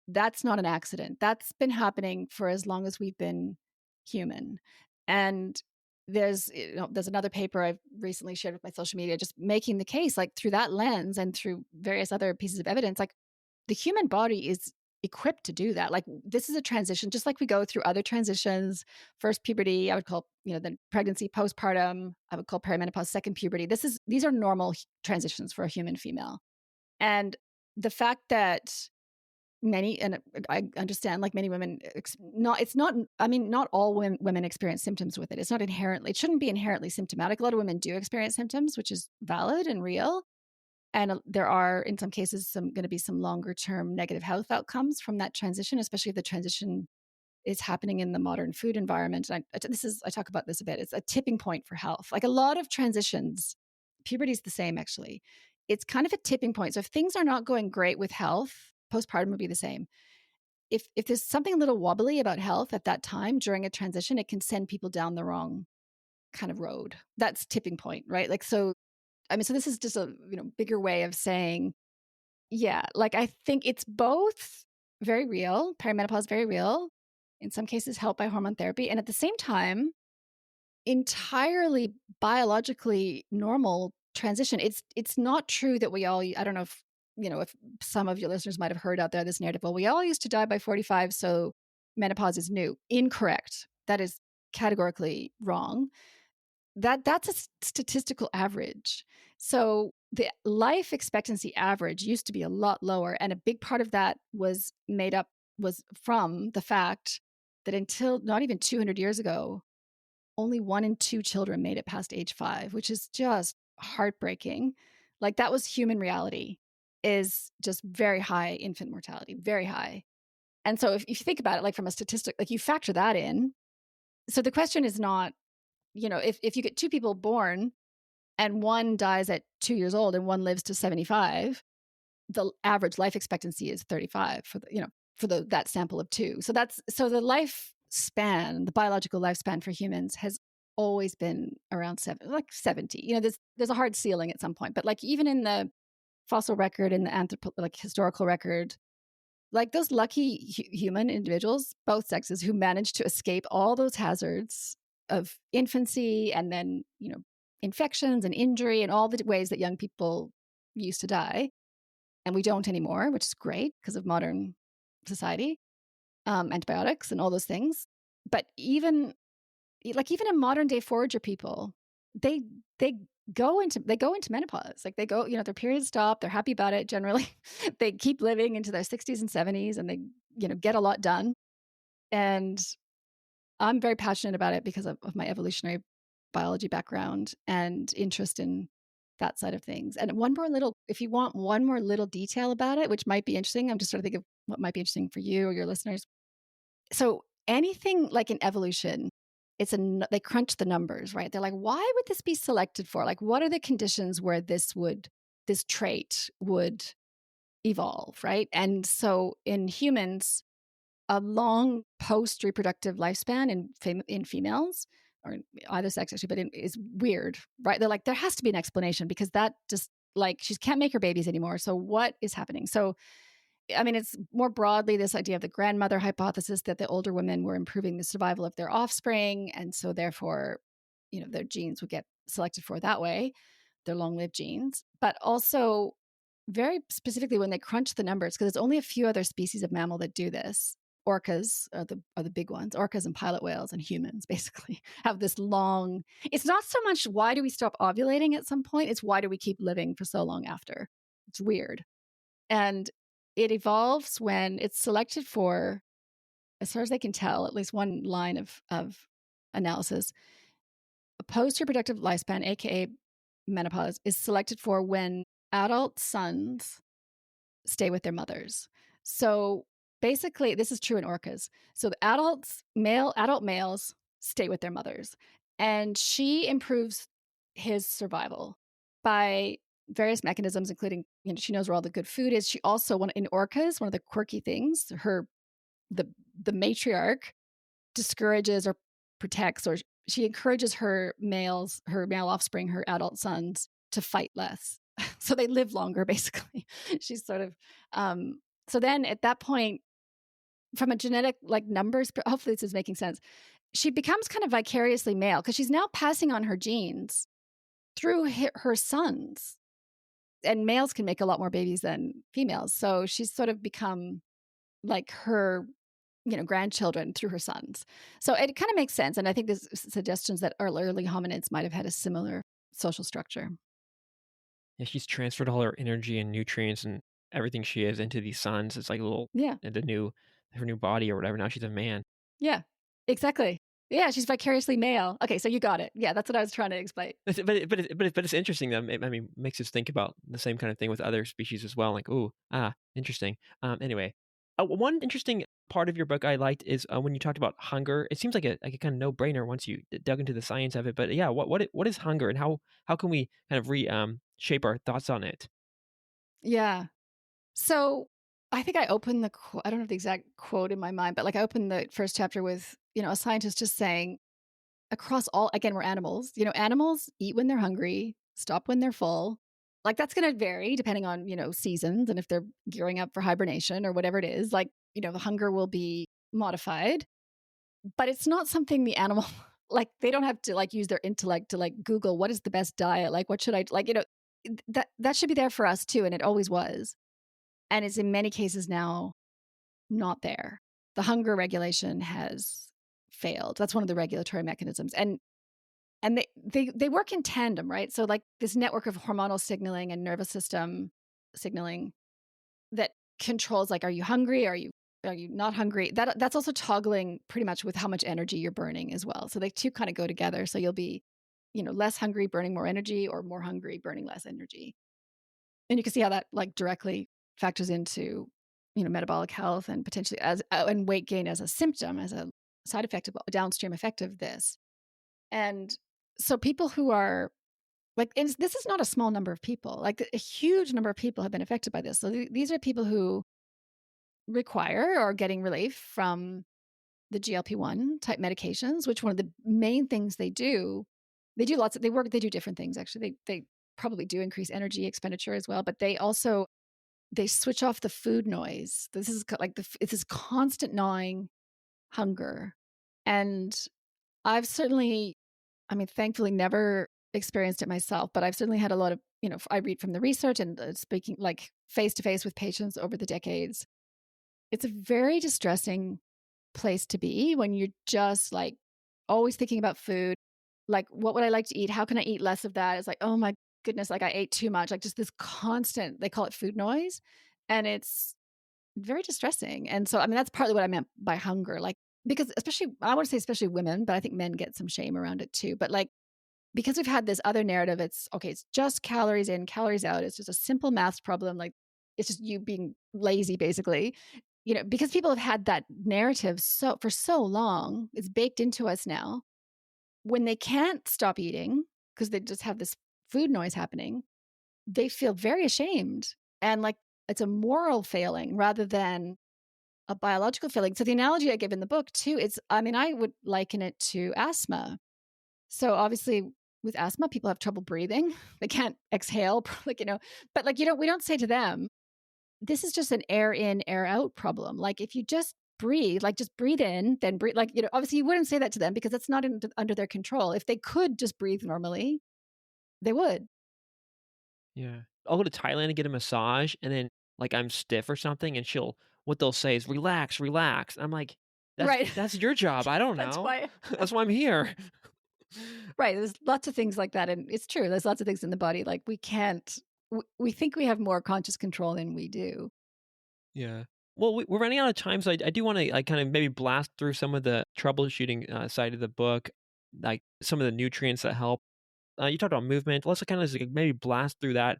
that's not an accident. That's been happening for as long as we've been human. And there's another paper I've recently shared with my social media, just making the case, like through that lens and through various other pieces of evidence, like the human body is equipped to do that. Like this is a transition, just like we go through other transitions. First puberty, I would call, then pregnancy, postpartum, I would call perimenopause, second puberty. These are normal transitions for a human female. And the fact that many, and I understand like many women, not all women experience symptoms with it. It's not inherently, it shouldn't be inherently symptomatic. A lot of women do experience symptoms, which is valid and real. And there are, in some cases, going to be some longer term negative health outcomes from that transition, especially if the transition is happening in the modern food environment. And I talk about this a bit. It's a tipping point for health. Like a lot of transitions, puberty is the same, actually. It's kind of a tipping point. So if things are not going great with health, postpartum would be the same. If there's something a little wobbly about health at that time during a transition, it can send people down the wrong kind of road. That's tipping point, right? Like, so this is just a bigger way of saying, yeah, like I think it's both very real, perimenopause very real, in some cases helped by hormone therapy, and at the same time, entirely biologically normal transition. It's not true that we all, I don't know if some of your listeners might have heard out there this narrative, well, we all used to die by 45, so menopause is new. Incorrect. That is categorically wrong. That's a statistical average. So the life expectancy average used to be a lot lower. And a big part of that was from the fact that until not even 200 years ago, only 1 in 2 children made it past age 5, which is just heartbreaking. Like that was human reality, is just very high infant mortality, very high. And so if you think about it, like from a statistic, like you factor that in. So the question is not, if you get 2 people born and one dies at 2 years old and one lives to 75, the average life expectancy is 35 for that sample of 2. So the lifespan, the biological lifespan for humans has always been around 70. There's a hard ceiling at some point, but like even in the fossil record, in the historical record, like those lucky human individuals, both sexes, who managed to escape all those hazards of infancy and then, infections and injury and all the ways that young people used to die. And we don't anymore, which is great because of modern society, antibiotics and all those things. But even a modern day forager people, they go into menopause. Like they go, their periods stop, they're happy about it generally. They keep living into their 60s and 70s and they, get a lot done. And I'm very passionate about it because of my evolutionary biology background and interest in that side of things. And if you want one more little detail about it, which might be interesting, I'm just trying to think of what might be interesting for you or your listeners. So anything like in evolution, they crunch the numbers, right? They're like, why would this be selected for? Like, what are the conditions where this trait would evolve, right? And so in humans, a long post-reproductive lifespan in females, or either sex actually, but is weird, right? They're like, there has to be an explanation because that just like, she can't make her babies anymore. So what is happening? So, it's more broadly this idea of the grandmother hypothesis that the older women were improving the survival of their offspring. And so therefore, their genes would get selected for that way, their long-lived genes. But also very specifically when they crunch the numbers, because there's only a few other species of mammal that do this, orcas are the big ones. Orcas and pilot whales and humans basically have this long. It's not so much why do we stop ovulating at some point, it's why do we keep living for so long after. It's weird. And it evolves when it's selected for, as far as they can tell, at least one line of analysis, a post-reproductive lifespan, aka menopause, is selected for when adult sons stay with their mothers. So basically, this is true in orcas. So the adult males stay with their mothers, and she improves his survival by various mechanisms, including, she knows where all the good food is. She also, in orcas, one of the quirky things, the matriarch discourages or protects, or she encourages her male offspring, her adult sons, to fight less. So they live longer, basically. She's sort of, so then at that point, from a genetic, numbers, hopefully this is making sense, she becomes kind of vicariously male because she's now passing on her genes through her sons. And males can make a lot more babies than females. So she's sort of become like her, grandchildren through her sons. So it kind of makes sense. And I think there's suggestions that early hominids might have had a similar social structure.
Yeah, she's transferred all her energy and nutrients and everything she is into these sons. It's like a little, her new body or whatever. Now she's a man.
Yeah, exactly. Yeah, she's vicariously male. Okay, so you got it. Yeah, that's what I was trying to explain.
But it's interesting that makes us think about the same kind of thing with other species as well. Like, interesting. Anyway, one interesting part of your book I liked is when you talked about hunger. It seems like a kind of no brainer once you dug into the science of it. But yeah, what is hunger, and how can we kind of shape our thoughts on it?
Yeah. So I think I opened I don't have the exact quote in my mind, but I opened the first chapter with, a scientist just saying, across all, again, we're animals, animals eat when they're hungry, stop when they're full. That's going to vary depending on, seasons and if they're gearing up for hibernation or whatever it is. The hunger will be modified, but it's not something the animal, they don't have to use their intellect to Google what is the best diet. What should I, that should be there for us too. And it always was. And it's in many cases now not there. The hunger regulation has failed. That's one of the regulatory mechanisms. And they work in tandem, right? So this network of hormonal signaling and nervous system signaling that controls are you hungry? Are you not hungry? That's also toggling pretty much with how much energy you're burning as well. So they two kind of go together. So you'll be, less hungry, burning more energy, or more hungry, burning less energy. And you can see how that directly factors into, metabolic health and potentially and weight gain as a symptom, as a side effect, a downstream effect of this. And so people who are and this is not a small number of people, a huge number of people have been affected by this. So these are people who require or are getting relief from the GLP-1 type medications, which one of the main things they do different things. Actually, they probably do increase energy expenditure as well, but they switch off the food noise. This is it's this constant gnawing hunger. And I've certainly, thankfully never experienced it myself, but I've certainly had a lot of, I read from the research and speaking face to face with patients over the decades. It's a very distressing place to be when you're just always thinking about food. What would I like to eat? How can I eat less of that? It's oh my goodness, I ate too much. Just this constant, they call it food noise. And it's very distressing. And so, that's partly what I meant by hunger. Because I want to say especially women, but I think men get some shame around it too. But because we've had this other narrative, it's just calories in, calories out. It's just a simple math problem. It's just you being lazy, basically. Because people have had that narrative for so long, it's baked into us now. When they can't stop eating because they just have this food noise happening, they feel very ashamed. And it's a moral failing rather than a biological failing. So the analogy I give in the book too is, I would liken it to asthma. So obviously with asthma, people have trouble breathing. They can't exhale, but we don't say to them, this is just an air in, air out problem. If you just breathe, just breathe in, then breathe, obviously you wouldn't say that to them because that's not under their control. If they could just breathe normally, they would.
Yeah. I'll go to Thailand and get a massage, and then I'm stiff or something, and what they'll say is relax, relax. I'm like,
Right.
that's your job. I don't
That's
know.
why.
That's why I'm here.
Right. There's lots of things like that. And it's true. There's lots of things in the body. Like we can't, we think we have more conscious control than we do.
Yeah. Well, we're running out of time, so I do want to kind of maybe blast through some of the troubleshooting side of the book, like some of the nutrients that help. You talked about movement. Let's kind of like maybe blast through that.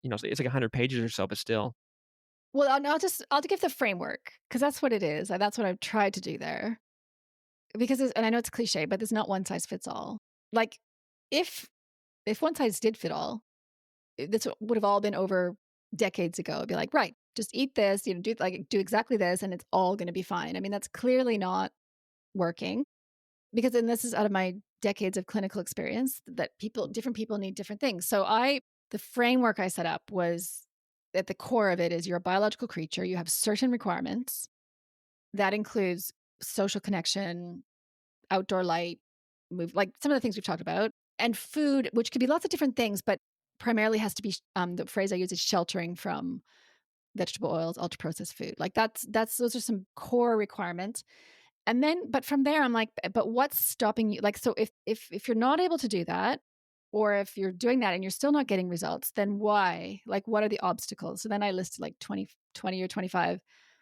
It's like 100 pages or so, but still.
Well, I'll give the framework because that's what it is. And that's what I've tried to do there. Because, and I know it's cliche, but there's not one size fits all. Like if one size did fit all, this would have all been over decades ago. It'd be like, right, just eat this, do exactly this, and it's all going to be fine. I mean, that's clearly not working because, and this is out of my decades of clinical experience, that different people need different things. So the framework I set up was at the core of it is you're a biological creature. You have certain requirements that includes social connection, outdoor light, like some of the things we've talked about, and food, which could be lots of different things, but primarily has to be the phrase I use is sheltering from vegetable oils, ultra processed food. Like those are some core requirements. And then, but from there, I'm like, but what's stopping you? Like, so if you're not able to do that, or if you're doing that and you're still not getting results, then why? Like, what are the obstacles? So then I listed like 20 or 25,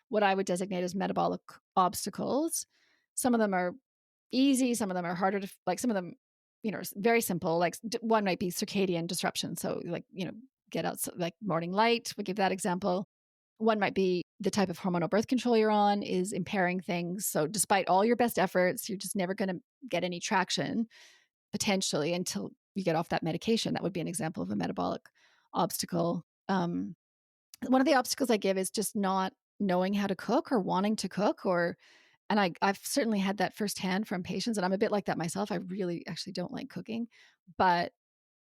what I would designate as metabolic obstacles. Some of them are easy. Some of them are harder to, like some of them, very simple. Like one might be circadian disruption. So like, get out, like morning light, we give that example. One might be the type of hormonal birth control you're on is impairing things. So despite all your best efforts, you're just never going to get any traction potentially until you get off that medication. That would be an example of a metabolic obstacle. One of the obstacles I give is just not knowing how to cook or wanting to cook, and I've certainly had that firsthand from patients, and I'm a bit like that myself. I really actually don't like cooking, but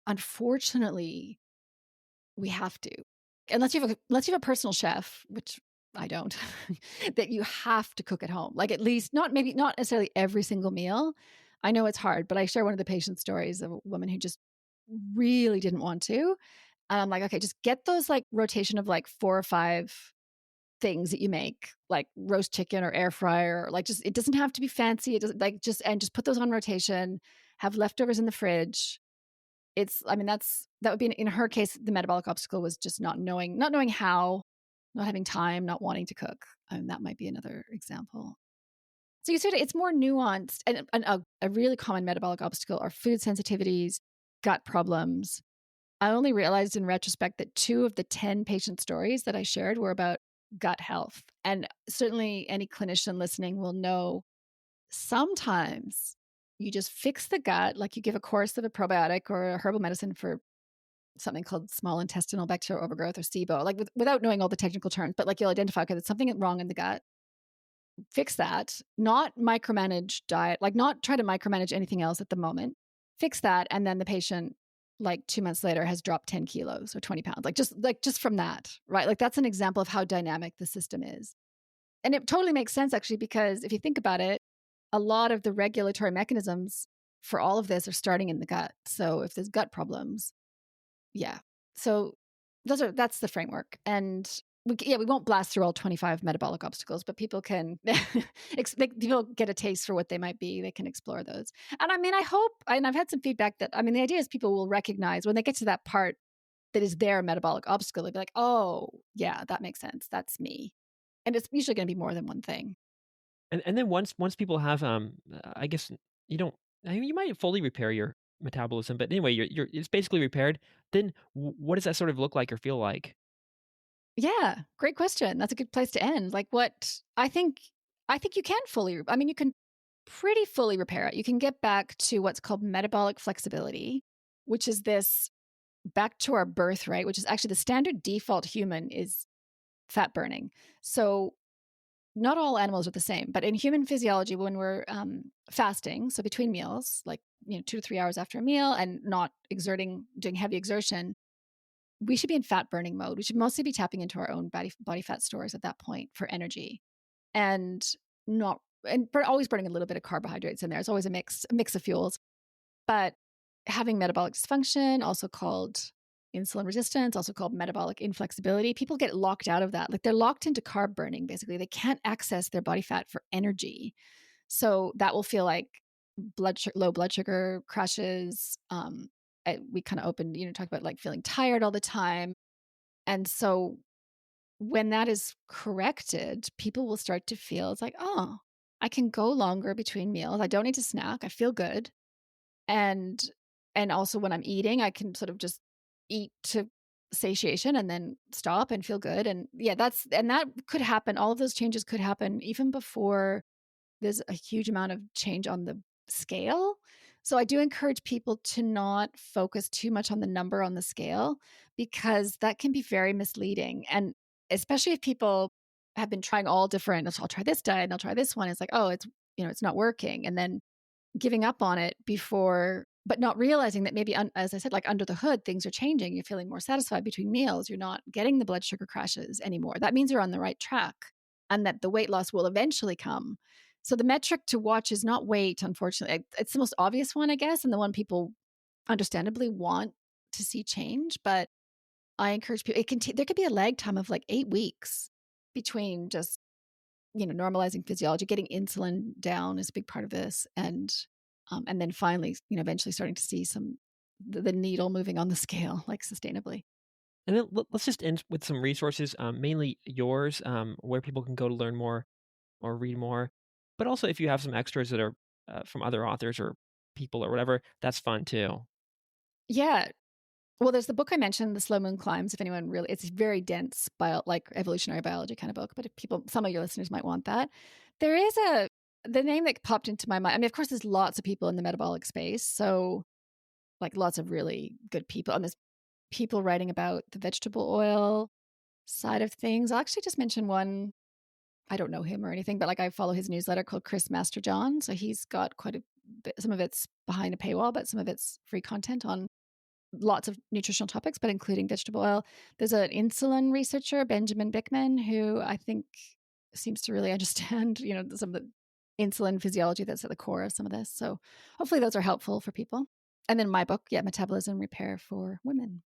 unfortunately, we have to. Unless you have a personal chef, which I don't, that you have to cook at home. Like at least not necessarily every single meal. I know it's hard, but I share one of the patient stories of a woman who just really didn't want to. And I'm like, okay, just get those like rotation of like 4 or 5 things that you make, like roast chicken or air fryer, or like just, it doesn't have to be fancy. It doesn't like just put those on rotation, have leftovers in the fridge. That would be in her case, the metabolic obstacle was just not knowing how, not having time, not wanting to cook. That might be another example. So you said it's more nuanced, and a really common metabolic obstacle are food sensitivities, gut problems. I only realized in retrospect that 2 of the 10 patient stories that I shared were about gut health. And certainly any clinician listening will know sometimes you just fix the gut, like you give a course of a probiotic or a herbal medicine for something called small intestinal bacterial overgrowth or SIBO, like without knowing all the technical terms, but like you'll identify, okay, there's something wrong in the gut. Fix that, not micromanage diet, like not try to micromanage anything else at the moment. Fix that. And then the patient, like 2 months later, has dropped 10 kilos or 20 pounds, just from that, right? Like that's an example of how dynamic the system is. And it totally makes sense actually, because if you think about it, a lot of the regulatory mechanisms for all of this are starting in the gut. So if there's gut problems, yeah. So that's the framework. And we won't blast through all 25 metabolic obstacles, but people can, people get a taste for what they might be. They can explore those. And I hope, and I've had some feedback that, the idea is people will recognize when they get to that part that is their metabolic obstacle, they'll be like, oh yeah, that makes sense. That's me. And it's usually going to be more than one thing.
And then once people have, I guess you might fully repair your metabolism, but anyway, it's basically repaired. Then what does that sort of look like or feel like?
Yeah, great question. That's a good place to end. Like what I think you can you can pretty fully repair it. You can get back to what's called metabolic flexibility, which is this back to our birthright, which is actually the standard default human is fat burning. So not all animals are the same, but in human physiology, when we're fasting, so between meals, like 2 to 3 hours after a meal and not doing heavy exertion, we should be in fat burning mode. We should mostly be tapping into our own body fat stores at that point for energy, and always burning a little bit of carbohydrates in there. It's always a mix of fuels, but having metabolic dysfunction, also called insulin resistance, also called metabolic inflexibility. People get locked out of that. Like they're locked into carb burning, basically. They can't access their body fat for energy. So that will feel like low blood sugar crashes. We kind of opened, talk about like feeling tired all the time. And so when that is corrected, people will start to feel it's like, oh, I can go longer between meals. I don't need to snack. I feel good. And also when I'm eating, I can sort of just eat to satiation and then stop and feel good. And yeah, that could happen. All of those changes could happen even before there's a huge amount of change on the scale. So I do encourage people to not focus too much on the number on the scale, because that can be very misleading. And especially if people have been trying all different, I'll try this diet and I'll try this one. It's like, oh, it's not working. And then giving up on it before, but not realizing that maybe, as I said, like under the hood, things are changing. You're feeling more satisfied between meals. You're not getting the blood sugar crashes anymore. That means you're on the right track and that the weight loss will eventually come. So the metric to watch is not weight, unfortunately. It's the most obvious one, I guess, and the one people understandably want to see change. But I encourage people, there could be a lag time of like 8 weeks between just, normalizing physiology, getting insulin down is a big part of this. And then finally, eventually starting to see the needle moving on the scale, like sustainably.
And then let's just end with some resources, mainly yours, where people can go to learn more or read more. But also if you have some extras that are from other authors or people or whatever, that's fun too.
Yeah. Well, there's the book I mentioned, The Slow Moon Climbs. If anyone it's very dense, like evolutionary biology kind of book. But if some of your listeners might want that. There is the name that popped into my mind. I mean, of course, there's lots of people in the metabolic space. So like lots of really good people. And there's people writing about the vegetable oil side of things. I'll actually just mention one. I don't know him or anything, but like I follow his newsletter called Chris Masterjohn. So he's got quite a bit, some of it's behind a paywall, but some of it's free content on lots of nutritional topics, but including vegetable oil. There's an insulin researcher, Benjamin Bickman, who I think seems to really understand, some of the insulin physiology that's at the core of some of this. So hopefully those are helpful for people. And then my book, Metabolism Repair for Women.